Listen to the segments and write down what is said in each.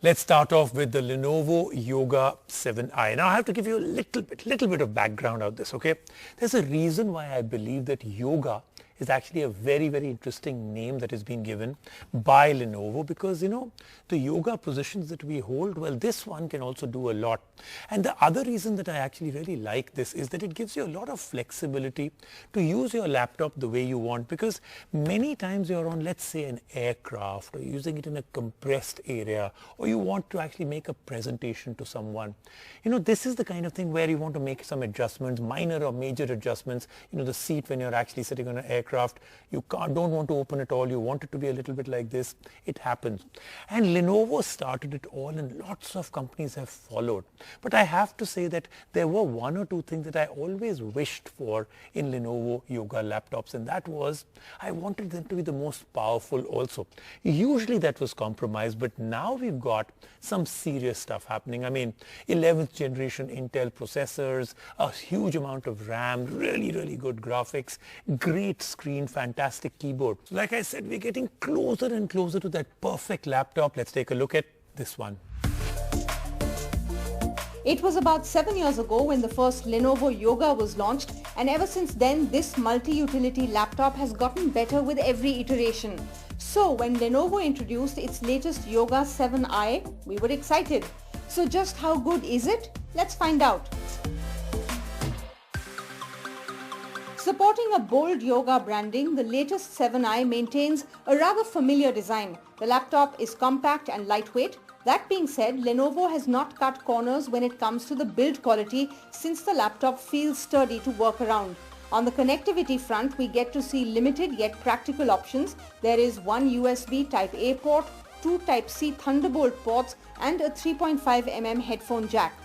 Let's start off with the Lenovo Yoga 7i. Now I have to give you a little bit of background of this, okay? There's a reason why I believe that yoga is actually a very interesting name that has been given by Lenovo because, the yoga positions that we hold, well, this one can also do a lot. And the other reason that I actually really like this is that it gives you a lot of flexibility to use your laptop the way you want, because many times you're on, let's say, an aircraft or using it in a compressed area, or you want to actually make a presentation to someone. This is the kind of thing where you want to make some adjustments, minor or major adjustments. The seat when you're actually sitting on an aircraft, you don't want to open it all, you want it to be a little bit like this. It happens. And Lenovo started it all and lots of companies have followed. But I have to say that there were one or two things that I always wished for in Lenovo Yoga laptops, and that was I wanted them to be the most powerful also. Usually that was compromised, but now we've got some serious stuff happening. I mean, 11th generation Intel processors, a huge amount of RAM, really good graphics, great screen, fantastic keyboard. So like I said, we're getting closer and closer to that perfect laptop. Let's take a look at this one. It was about 7 years ago when the first Lenovo Yoga was launched, and ever since then this multi-utility laptop has gotten better with every iteration. So when Lenovo introduced its latest Yoga 7i, we were excited. So just how good is it? Let's find out. Supporting a bold yoga branding, the latest 7i maintains a rather familiar design. The laptop is compact and lightweight. That being said, Lenovo has not cut corners when it comes to the build quality, since the laptop feels sturdy to work around. On the connectivity front, we get to see limited yet practical options. There is one USB Type-A port, two Type-C Thunderbolt ports and a 3.5mm headphone jack.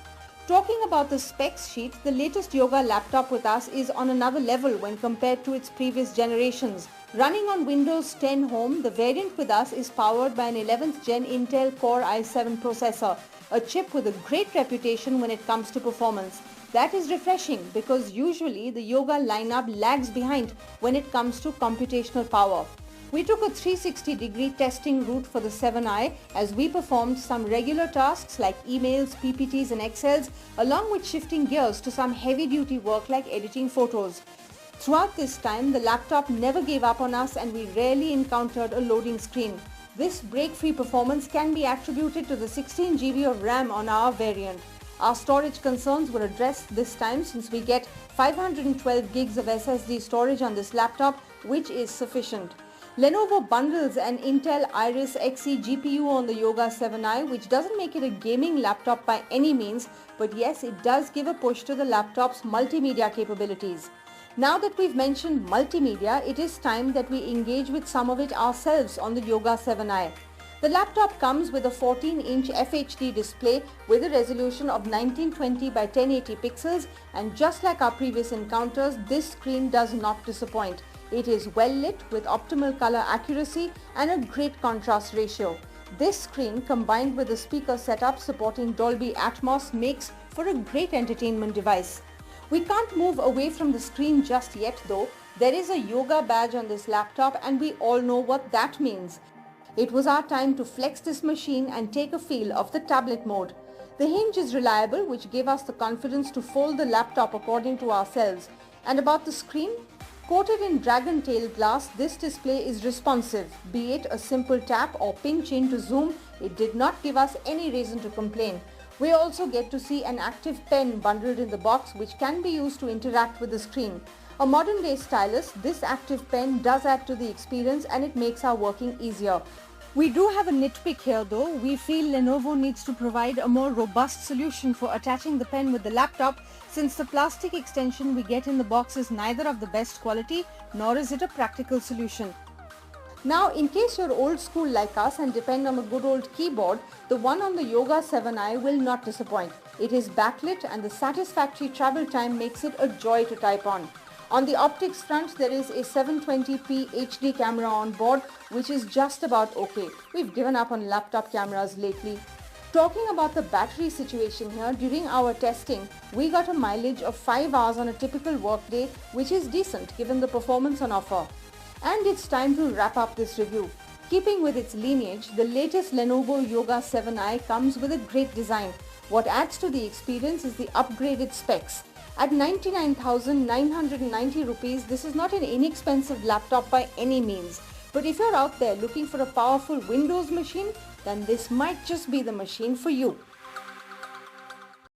Talking about the specs sheet, the latest Yoga laptop with us is on another level when compared to its previous generations. Running on Windows 10 Home, the variant with us is powered by an 11th Gen Intel Core i7 processor, a chip with a great reputation when it comes to performance. That is refreshing because usually the Yoga lineup lags behind when it comes to computational power. We took a 360-degree testing route for the 7i as we performed some regular tasks like emails, PPTs and Excels, along with shifting gears to some heavy-duty work like editing photos. Throughout this time, the laptop never gave up on us and we rarely encountered a loading screen. This break-free performance can be attributed to the 16 GB of RAM on our variant. Our storage concerns were addressed this time since we get 512 gigs of SSD storage on this laptop, which is sufficient. Lenovo bundles an Intel Iris Xe GPU on the Yoga 7i, which doesn't make it a gaming laptop by any means, but yes, it does give a push to the laptop's multimedia capabilities. Now that we've mentioned multimedia, it is time that we engage with some of it ourselves on the Yoga 7i. The laptop comes with a 14-inch FHD display with a resolution of 1920 by 1080 pixels, and just like our previous encounters, this screen does not disappoint. It is well lit with optimal color accuracy and a great contrast ratio. This screen, combined with a speaker setup supporting Dolby Atmos, makes for a great entertainment device. We can't move away from the screen just yet though. There is a yoga badge on this laptop and we all know what that means. It was our time to flex this machine and take a feel of the tablet mode. The hinge is reliable, which gave us the confidence to fold the laptop according to ourselves. And about the screen? Coated in dragon tail glass, this display is responsive. Be it a simple tap or pinch in to zoom, it did not give us any reason to complain. We also get to see an active pen bundled in the box, which can be used to interact with the screen. A modern day stylus, this active pen does add to the experience and it makes our working easier. We do have a nitpick here though. We feel Lenovo needs to provide a more robust solution for attaching the pen with the laptop, since the plastic extension we get in the box is neither of the best quality nor is it a practical solution. Now, in case you're old school like us and depend on a good old keyboard, the one on the Yoga 7i will not disappoint. It is backlit and the satisfactory travel time makes it a joy to type on. On the optics front, there is a 720p HD camera on board, which is just about okay. We've given up on laptop cameras lately. Talking about the battery situation here, during our testing, we got a mileage of 5 hours on a typical workday, which is decent given the performance on offer. And it's time to wrap up this review. Keeping with its lineage, the latest Lenovo Yoga 7i comes with a great design. What adds to the experience is the upgraded specs. At 99,990 rupees, this is not an inexpensive laptop by any means. But if you're out there looking for a powerful Windows machine, then this might just be the machine for you.